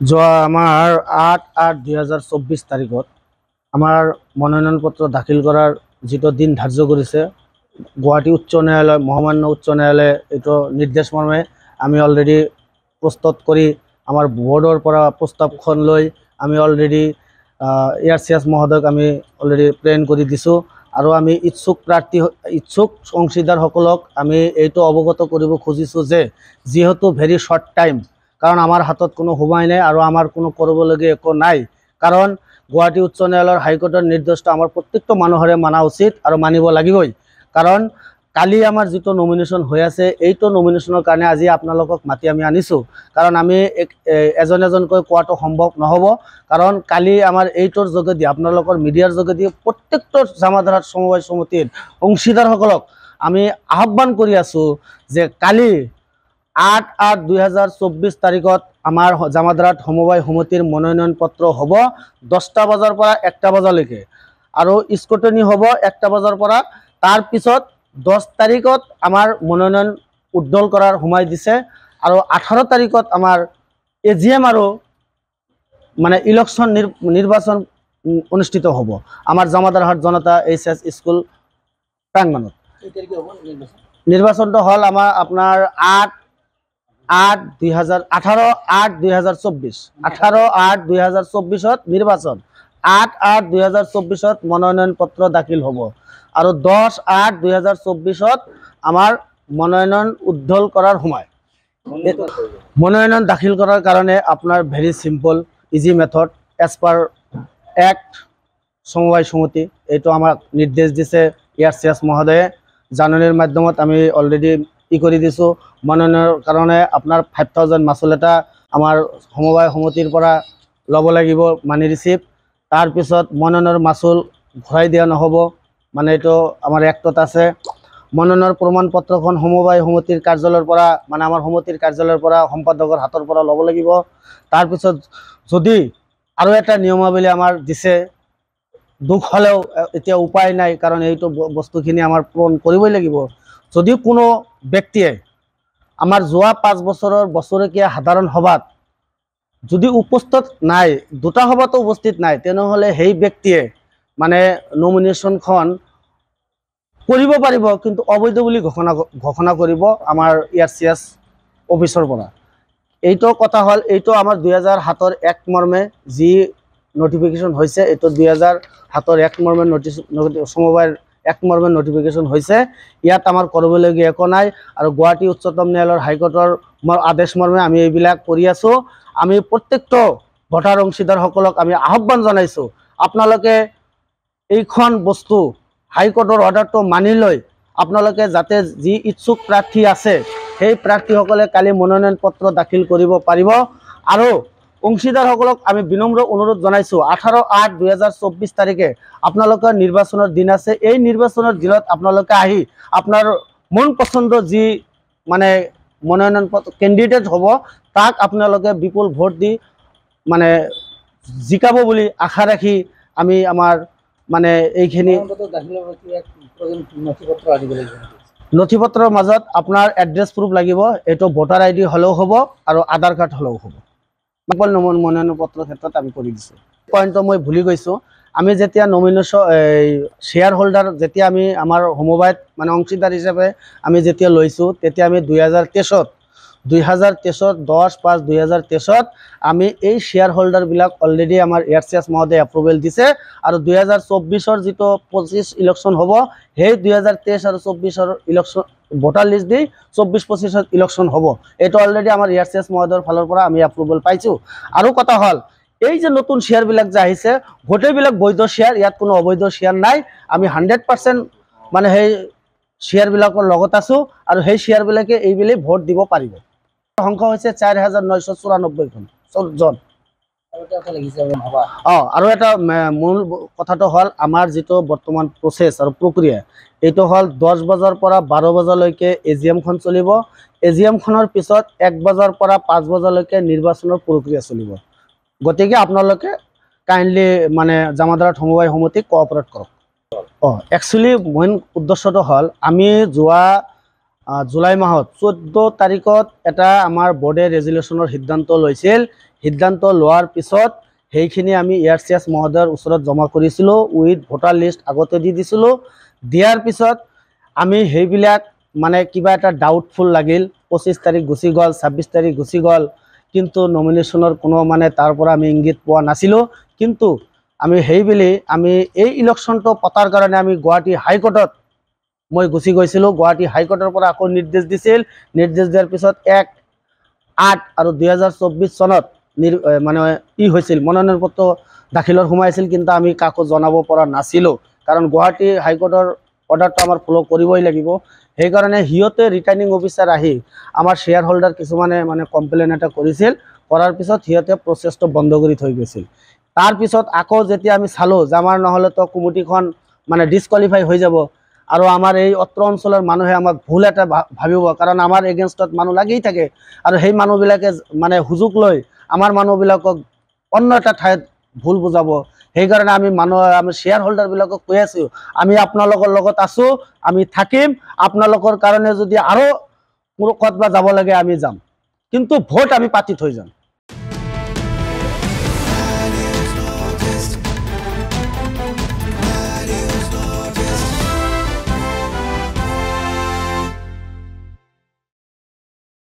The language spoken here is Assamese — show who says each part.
Speaker 1: যোৱা আমাৰ 8/8/2024 তাৰিখত আমাৰ মনোনয়ন পত্ৰ দাখিল কৰাৰ যিটো দিন ধাৰ্য কৰিছে গুৱাহাটী উচ্চ ন্যায়ালয় মহামান্য উচ্চ ন্যায়ালয়ে এইটো নিৰ্দেশ মৰ্মে আমি অলৰেডি প্ৰস্তুত কৰি আমাৰ বোৰ্ডৰ পৰা প্ৰস্তাৱখন লৈ আমি অলৰেডি ARCS মহোদয়ক আমি অলৰেডি প্ৰেৰণ কৰি দিছোঁ আৰু আমি ইচ্ছুক অংশীদাৰসকলক আমি এইটো অৱগত কৰিব খুজিছোঁ যে যিহেতু ভেৰি শৰ্ট টাইম কাৰণ আমাৰ হাতত কোনো সময় নাই আৰু আমাৰ কোনো কৰিবলগীয়া একো নাই কাৰণ গুৱাহাটী উচ্চ ন্যায়ালয়ৰ হাইকোৰ্টৰ নিৰ্দেশটো আমাৰ প্ৰত্যেকটো মানুহৰে মানা উচিত আৰু মানিব লাগিবই কাৰণ কালি আমাৰ যিটো নমিনেশ্যন হৈ আছে এইটো নমিনেশ্যনৰ কাৰণে আজি আপোনালোকক মাতি আমি আনিছোঁ কাৰণ আমি এজন এজনকৈ কোৱাটো সম্ভৱ নহ'ব কাৰণ কালি আমাৰ এইটোৰ যোগেদি আপোনালোকৰ মিডিয়াৰ যোগেদি প্ৰত্যেকটো জামাধাৰাত সমবায় সমিতিৰ অংশীদাৰসকলক আমি আহ্বান কৰি আছোঁ যে কালি 8/8/2024 তাৰিখত আমাৰ জামাধাৰাত সমবায় সমিতিৰ মনোনয়ন পত্ৰ হ'ব 10টা বজাৰ পৰা 1টা বজালৈকে আৰু স্কুটনি হ'ব 1টা বজাৰ পৰা তাৰপিছত 10 তাৰিখত আমাৰ মনোনয়ন উজ্জ্বল কৰাৰ সময় দিছে আৰু 18 তাৰিখত আমাৰ AGM আৰু মানে ইলেকশ্যন নিৰ্বাচন অনুষ্ঠিত হ'ব আমাৰ জামাধাৰহাট জনতা HS স্কুল প্ৰাংগণত নিৰ্বাচনটো হ'ল আমাৰ আপোনাৰ 18/8/2024 নিৰ্বাচন 8/8/2024 মনোনয়ন পত্ৰ দাখিল হ'ব আৰু 10/8/2024 আমাৰ মনোনয়ন উজ্জ্বল কৰাৰ সময় মনোনয়ন দাখিল কৰাৰ কাৰণে আপোনাৰ very simple easy method as per act সমবায় সমিতি এইটো আমাক নিৰ্দেশ দিছে ARCS মহোদয়ে জাননীৰ মাধ্যমত আমি অলৰেডি কৰি দিছোঁ মনোনয়নৰ কাৰণে আপোনাৰ 5000 মাচুল এটা আমাৰ সমবায় সমিতিৰ পৰা ল'ব লাগিব মানি ৰিচিপ্ট তাৰপিছত মনোনয়নৰ মাচুল ঘূৰাই দিয়া নহ'ব মানে এইটো আমাৰ এক্টত আছে মনোনয়নৰ প্ৰমাণ পত্ৰখন সমবায় সমিতিৰ কাৰ্যালয়ৰ পৰা মানে আমাৰ সমিতিৰ কাৰ্যালয়ৰ পৰা সম্পাদকৰ হাতৰ পৰা ল'ব লাগিব তাৰপিছত যদি আৰু এটা নিয়মাৱলী আমাৰ দিছে দুখ হ'লেও এতিয়া উপায় নাই কাৰণ এইটো বস্তুখিনি আমাৰ পূৰণ কৰিবই লাগিব যদি কোনো ব্যক্তিয়ে আমাৰ যোৱা 5 বছৰৰ বছৰেকীয়া সাধাৰণ সভাত যদি উপস্থিত নাই দুটা সভাতো উপস্থিত নাই তেনেহ'লে সেই ব্যক্তিয়ে মানে নমিনেশ্যনখন কৰিব পাৰিব কিন্তু অবৈধ বুলি ঘোষণা কৰিব আমাৰ ARCS অফিচৰ পৰা এইটো কথা হ'ল এইটো আমাৰ 2007 এক মৰ্মে যি নটিফিকেশ্যন হৈছে এইটো 2007 এক মৰ্মে সমবায়ৰ এক মৰ্মে নটিফিকেশ্যন হৈছে ইয়াত আমাৰ কৰিবলগীয়া একো নাই আৰু গুৱাহাটী উচ্চতম ন্যায়ালয়ৰ হাইকোৰ্টৰ আদেশ মৰ্মে আমি এইবিলাক কৰি আছোঁ আমি প্ৰত্যেকটো ভোটাৰ অংশীদাৰসকলক আমি আহ্বান জনাইছোঁ আপোনালোকে এইখন বস্তু হাইকোৰ্টৰ অৰ্ডাৰটো মানি লৈ আপোনালোকে যাতে যি ইচ্ছুক প্ৰাৰ্থী আছে সেই প্ৰাৰ্থীসকলে কালি মনোনয়ন পত্ৰ দাখিল কৰিব পাৰিব আৰু অংশীদাৰসকলক আমি বিনম্ৰ অনুৰোধ জনাইছোঁ 18/8/2024 তাৰিখে আপোনালোকৰ নিৰ্বাচনৰ দিন আছে এই নিৰ্বাচনৰ দিনত আপোনালোকে আহি আপোনাৰ মন পছন্দ যি মানে মনোনয়ন পত্ৰ কেণ্ডিডেট হ'ব তাক আপোনালোকে বিপুল ভোট দি মানে জিকাব বুলি আশা ৰাখি আমি আমাৰ মানে এইখিনি নথিপত্ৰৰ মাজত আপোনাৰ এড্ৰেছ প্ৰুফ লাগিব এইটো ভোটাৰ ID হ'লেও হ'ব আৰু আধাৰ কাৰ্ড হ'লেও হ'ব মনোনয়ন পত্ৰৰ ক্ষেত্ৰত আমি কৰি দিছোঁ পইণ্টটো মই ভুলি গৈছোঁ আমি যেতিয়া নমিনেশ্যন শ্বেয়াৰ হোল্ডাৰ যেতিয়া আমি আমাৰ সমবায়ত মানে অংশীদাৰ হিচাপে আমি যেতিয়া লৈছোঁ তেতিয়া আমি 2023 10/5/2023 আমি এই শ্বেয়াৰ হোল্ডাৰবিলাক অলৰেডি আমাৰ ARCS মহোদয়ে এপ্ৰুভেল দিছে আৰু 2024 যিটো 25 ইলেকশ্যন হ'ব সেই 2023 আৰু 24 ইলেকশ্যন ভোটাৰ লিষ্ট দি 24-25 ইলেকশ্যন হ'ব এইটো অলৰেডি আমাৰ ARCS মহোদয়ৰ ফালৰ পৰা আমি এপ্ৰুভেল পাইছোঁ আৰু কথা হ'ল এই যে নতুন শ্বেয়াৰবিলাক যে আহিছে গোটেইবিলাক বৈধ শ্বেয়াৰ ইয়াত কোনো অবৈধ শ্বেয়াৰ নাই আমি 100% মানে সেই শ্বেয়াৰবিলাকৰ লগত আছোঁ আৰু সেই শ্বেয়াৰবিলাকে এইবেলি ভোট দিব পাৰিব সংখ্যা হৈছে 4994 জন আৰু এটা মূল কথাটো হ'ল আমাৰ যিটো বৰ্তমান প্ৰচেছ আৰু প্ৰক্ৰিয়া এইটো হ'ল 10 বজাৰ পৰা 12 বজালৈকে AGMখন চলিব AGMখনৰ পিছত 1 বজাৰ পৰা 5 বজালৈকে নিৰ্বাচনৰ প্ৰক্ৰিয়া চলিব গতিকে আপোনালোকে কাইণ্ডলি মানে জামাধাৰহাট সমবায় সমিতিক কোঅপাৰেট কৰক একচুৱেলি মেইন উদ্দেশ্যটো হ'ল আমি যোৱা জুলাই মাহত 14 তাৰিখত এটা আমাৰ বোৰ্ডে ৰেজুলেশ্যনৰ সিদ্ধান্ত লৈছিল। সিদ্ধান্ত লোৱাৰ পিছত সেইখিনি আমি ERCS মহোদয়ৰ ওচৰত জমা কৰিছিলোঁ, উইথ ভোটাৰ লিষ্ট আগতে দি দিছিলোঁ। দিয়াৰ পিছত আমি সেইবিলাক মানে কিবা এটা ডাউটফুল লাগিল। 25 তাৰিখ গুচি গ'ল, 26 তাৰিখ গুচি গ'ল, কিন্তু নমিনেশ্যনৰ কোনো মানে তাৰ পৰা আমি ইংগিত পোৱা নাছিলোঁ। কিন্তু আমি সেইবুলি আমি এই ইলেকশ্যনটো পতাৰ কাৰণে আমি গুৱাহাটী হাইকোৰ্টত মই গুচি গৈছিলোঁ। গুৱাহাটী হাইকোৰ্টৰ পৰা আকৌ নিৰ্দেশ দিছিল। নিৰ্দেশ দিয়াৰ পিছত 1-8 আৰু 2024 চনত মানে হৈছিল, মনোনয়ন পত্ৰ দাখিলৰ সোমাইছিল, কিন্তু আমি কাকো জনাব পৰা নাছিলোঁ, কাৰণ গুৱাহাটী হাইকোৰ্টৰ অৰ্ডাৰটো আমাৰ ফ'ল' কৰিবই লাগিব। সেইকাৰণে সিহঁতে ৰিটাৰ্নিং অফিচাৰ আহি আমাৰ শ্বেয়াৰ হোল্ডাৰ কিছুমানে মানে কমপ্লেইন এটা কৰিছিল, কৰাৰ পিছত সিহঁতে প্ৰচেছটো বন্ধ কৰি থৈ গৈছিল। তাৰপিছত আকৌ যেতিয়া আমি চালোঁ যে আমাৰ নহ'লেতো কমিটিখন মানে ডিছকুৱালিফাই হৈ যাব, আৰু আমাৰ এই অত্ৰ অঞ্চলৰ মানুহে আমাক ভুল এটা ভাবিব, কাৰণ আমাৰ এগেইনষ্টত মানুহ লাগিয়ে থাকে, আৰু সেই মানুহবিলাকে মানে সুযোগ লৈ আমাৰ মানুহবিলাকক অন্য এটা ঠাইত ভুল বুজাব। সেইকাৰণে আমি শ্বেয়াৰ হোল্ডাৰবিলাকক কৈ আছোঁ, আমি আপোনালোকৰ লগত আছোঁ, আমি থাকিম, আপোনালোকৰ কাৰণে যদি আৰু ক'ৰবাত যাব লাগে আমি যাম, কিন্তু ভোট আমি পাতি থৈ যাম।